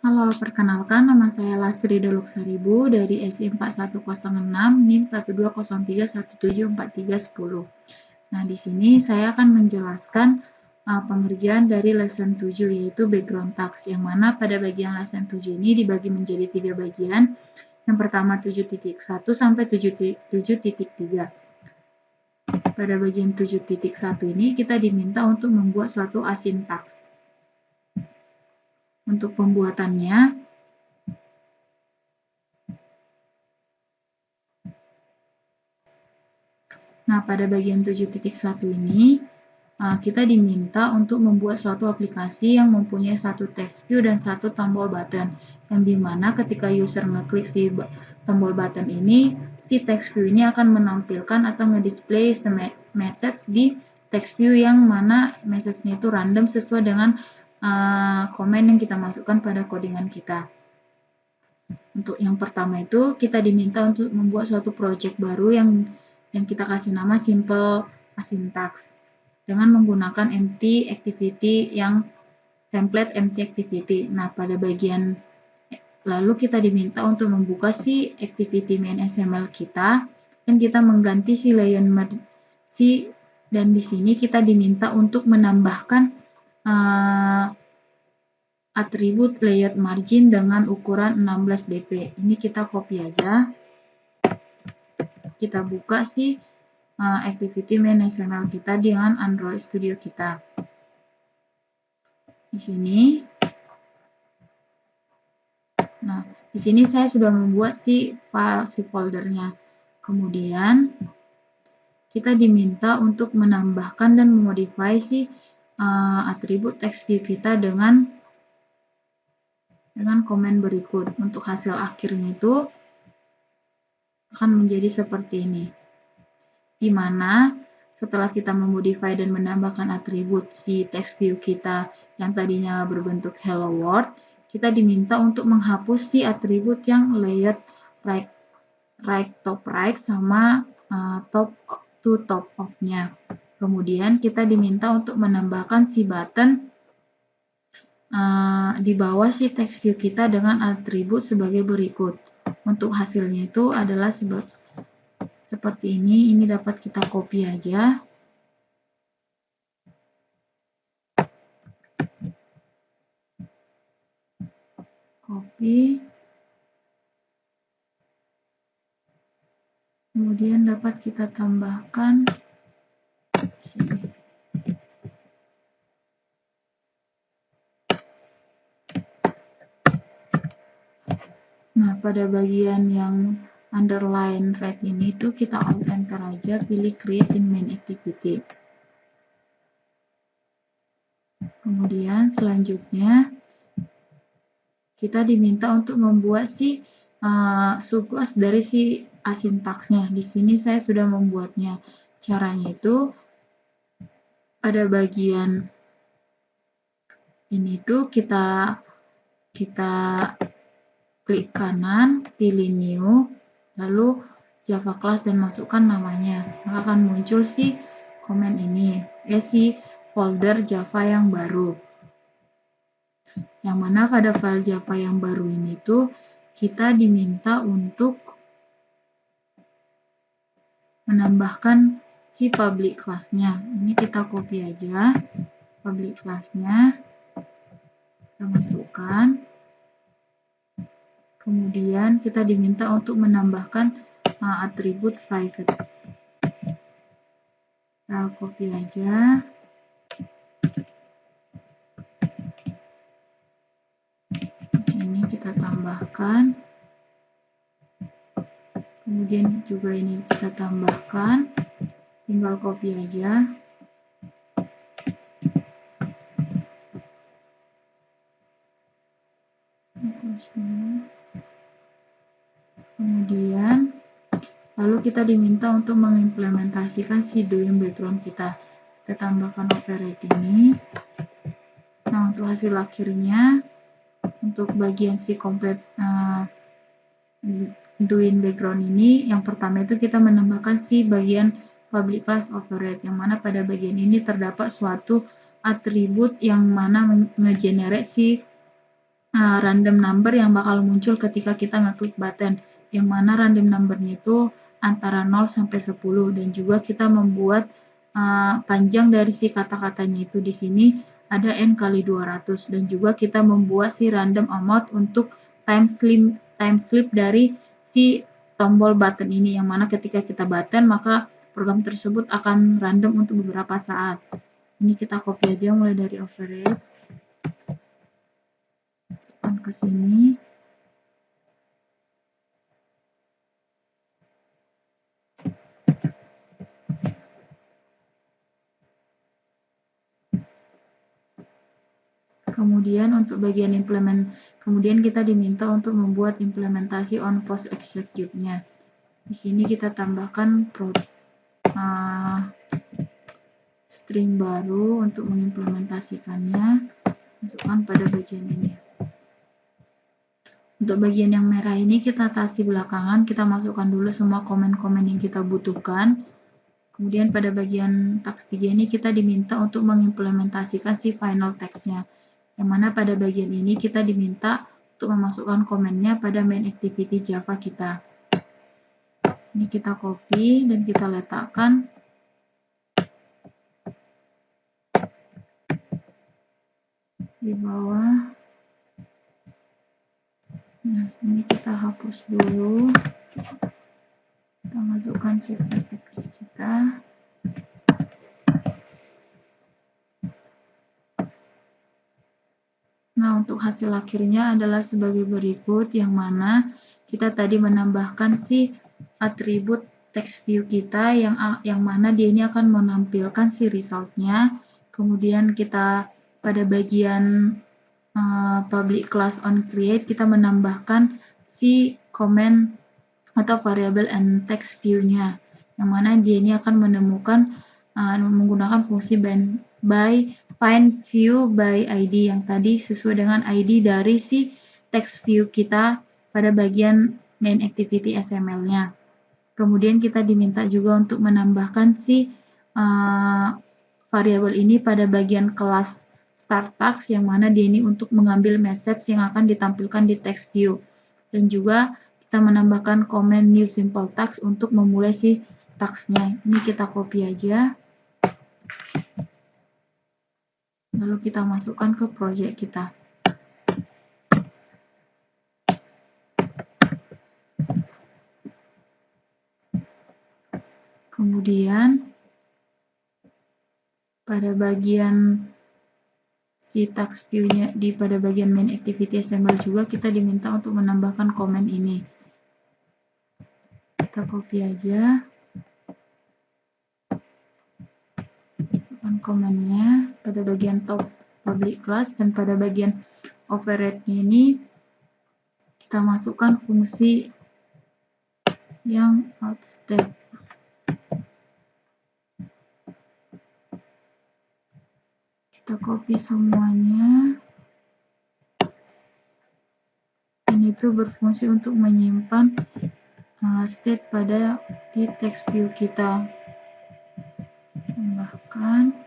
Halo, perkenalkan nama saya Lastri Doluksaribu dari SI 4106 NIM 120317430. Nah, di sini saya akan menjelaskan pengerjaan dari lesson 7 yaitu background task, yang mana pada bagian lesson 7 ini dibagi menjadi 3 bagian. Yang pertama 7.1 sampai 7.3. Pada bagian 7.1 ini kita diminta untuk membuat suatu asintaks. Untuk pembuatannya, nah, pada bagian 7.1 ini, kita diminta untuk membuat suatu aplikasi yang mempunyai satu text view dan satu tombol button, yang dimana ketika user ngeklik si tombol button ini, si text view ini akan menampilkan atau ngedisplay message di text view yang mana message-nya itu random sesuai dengan komen yang kita masukkan pada codingan kita. Untuk yang pertama itu, kita diminta untuk membuat suatu project baru yang kita kasih nama simple asyntax dengan menggunakan empty activity yang template empty activity. Nah, pada bagian lalu kita diminta untuk membuka si activity main XML kita dan kita mengganti si layout dan di sini kita diminta untuk menambahkan atribut layout margin dengan ukuran 16 dp. Ini kita copy aja. Kita buka si activity main XML kita dengan Android Studio kita. Di sini, nah di sini saya sudah membuat si foldernya. Kemudian kita diminta untuk menambahkan dan memodify si atribut text view kita dengan komen berikut. Untuk hasil akhirnya itu akan menjadi seperti ini, di mana setelah kita memodify dan menambahkan atribut si text view kita yang tadinya berbentuk hello world, kita diminta untuk menghapus si atribut yang layout right top right sama top to top off-nya. Kemudian kita diminta untuk menambahkan si button di bawah si text view kita dengan atribut sebagai berikut. Untuk hasilnya itu adalah seperti ini. Ini dapat kita copy aja. Copy. Kemudian dapat kita tambahkan sini. Nah, pada bagian yang underline red ini tuh kita alt enter aja, pilih create in main activity. Kemudian selanjutnya kita diminta untuk membuat si subclass dari si asyntaxnya. Di sini saya sudah membuatnya. Caranya itu pada bagian ini tuh kita klik kanan, pilih new, lalu Java class dan masukkan namanya. Maka akan muncul si komen ini, si folder Java yang baru. Yang mana pada file Java yang baru ini tuh kita diminta untuk menambahkan si public class-nya. Ini kita copy aja public class-nya, kita masukkan. Kemudian kita diminta untuk menambahkan atribut private. Kita copy aja. Di sini kita tambahkan. Kemudian juga ini kita tambahkan. Tinggal copy aja. Kemudian lalu kita diminta untuk mengimplementasikan si doing background kita. Kita tambahkan operate ini. Nah, untuk hasil akhirnya, untuk bagian si complete doing background ini, yang pertama itu kita menambahkan si bagian public class override, yang mana pada bagian ini terdapat suatu atribut yang mana nge-generate si random number yang bakal muncul ketika kita ngeklik button, yang mana random numbernya itu antara 0 sampai 10, dan juga kita membuat panjang dari si kata-katanya itu di sini ada n kali 200, dan juga kita membuat si random amount untuk time slip dari si tombol button ini, yang mana ketika kita button maka program tersebut akan random untuk beberapa saat. Ini kita copy aja mulai dari override, masukkan ke sini. Kemudian untuk bagian kemudian kita diminta untuk membuat implementasi on post execute-nya. Di sini kita tambahkan string baru untuk mengimplementasikannya, masukkan pada bagian ini. Untuk bagian yang merah ini kita atasi belakangan, kita masukkan dulu semua komen-komen yang kita butuhkan. Kemudian pada bagian task 3 ini kita diminta untuk mengimplementasikan si final text-nya, yang mana pada bagian ini kita diminta untuk memasukkan komennya pada main activity Java kita. Ini kita copy dan kita letakkan di bawah. Nah, ini kita hapus dulu. Kita masukkan save kita. Nah, untuk hasil akhirnya adalah sebagai berikut, yang mana kita tadi menambahkan si atribut text view kita, yang mana dia ini akan menampilkan si resultnya. Kemudian kita pada bagian public class on create, kita menambahkan si comment atau variable and text view-nya, yang mana dia ini akan menemukan menggunakan fungsi find view by ID, yang tadi sesuai dengan ID dari si text view kita pada bagian main activity XML-nya. Kemudian kita diminta juga untuk menambahkan si variabel ini pada bagian kelas start task, yang mana dia ini untuk mengambil message yang akan ditampilkan di text view. Dan juga kita menambahkan comment new simple task untuk memulai si task-nya. Ini kita copy aja. Lalu kita masukkan ke project kita. Kemudian pada bagian si task view-nya pada bagian main activity XML juga kita diminta untuk menambahkan komen ini. Kita copy aja. Masukkan komennya pada bagian top public class, dan pada bagian override-nya ini kita masukkan fungsi yang outstate. Kita copy semuanya. Ini tuh berfungsi untuk menyimpan state pada di text view kita. Tambahkan.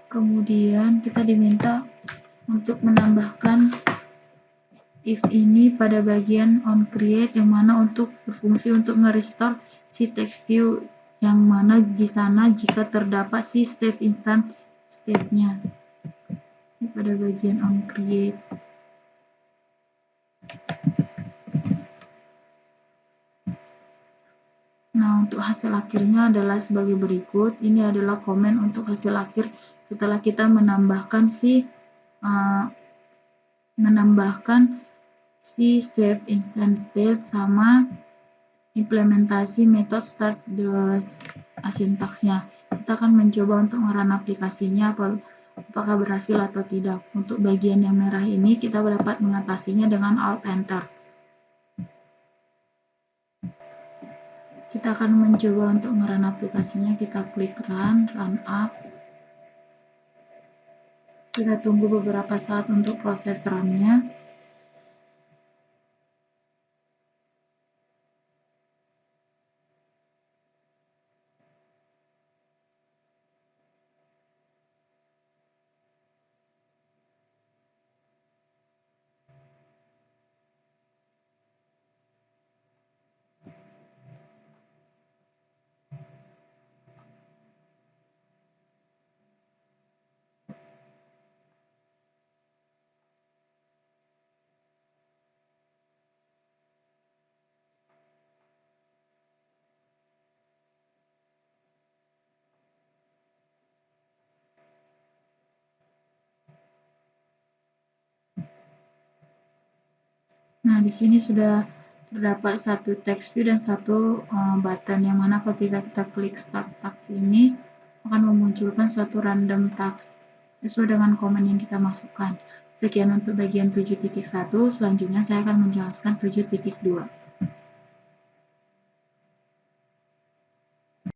Kemudian kita diminta untuk menambahkan if ini pada bagian on create, yang mana untuk berfungsi untuk nge-restore si text view, yang mana di sana jika terdapat si state instant state-nya. Ini pada bagian on create. Nah, untuk hasil akhirnya adalah sebagai berikut. Ini adalah komen untuk hasil akhir setelah kita menambahkan save instant state sama implementasi method start the asyntax-nya. Kita akan mencoba untuk ngerun aplikasinya apakah berhasil atau tidak. Untuk bagian yang merah ini kita dapat mengatasinya dengan Alt Enter. Kita akan mencoba untuk ngerun aplikasinya. Kita klik run up. Kita tunggu beberapa saat untuk proses run-nya. Nah, di sini sudah terdapat satu text view dan satu button, yang mana apabila kita klik start task ini akan memunculkan suatu random task sesuai dengan komen yang kita masukkan. Sekian untuk bagian 7.1, selanjutnya saya akan menjelaskan 7.2.